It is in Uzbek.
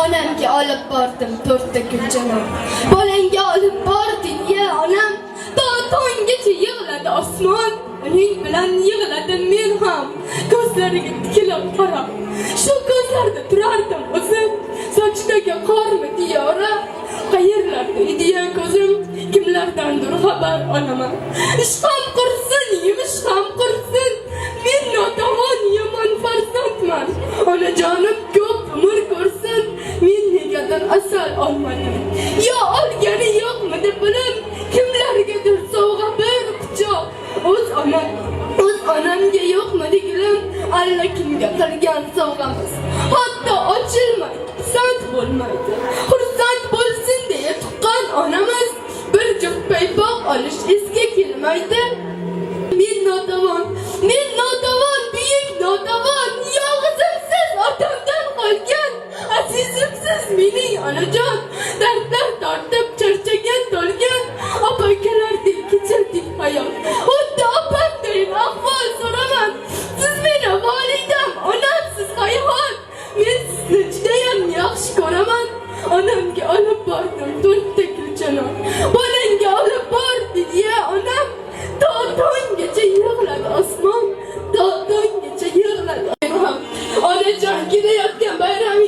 Onamga olib bordim 4 ta gulchanon. Bolangga olib bording ya onam. Tonggacha yig'ladi osmon. Uning bilan yig'ladim men ham. Ko'zlariga tikilib qarab. Shu ko'zlarda turardim o'zim. Sochdagi qormi diyora. Qayerlarda edi ko'zim? Kimlardandir xabar olaman. Ishqam qursin, yemish ham qursin. Men notavon yomon farzandman. Onajonim ko'p umr ko'rsin. Men negadir asal olmadim. Yo olgani yo'qmidi bilim. Kimlargadir sovg'a bir quchoq. O'z onamga yo'qmidi gilim. Alla kimga qilgan sovg'amiz. Hatto ochilmaydi, xursand bo'lmaydi. Xursand bo'lsin deya tuqqan onamiz bir juft paypoq olish esga kelmaydi. Men notavon, buyuk notavon, yolg'izimsiz otamdan qolgan, azizimsiz mening onajon, dardlar tortib charchagan to'lgan, opa-ukalardek kechirdik hayot. Xuddi opamdayin ahvol so'raman. Siz meni volidam, onamsiz hayot. Men sizni judayam yaxshi ko'raman. Onamga olib bordim 4 ta gulchanon. Bolangga olib bordik ya onam. Tonggacha yig'ladi osmon. Tonggacha yig'ladi. Onajon kelayotgan bayram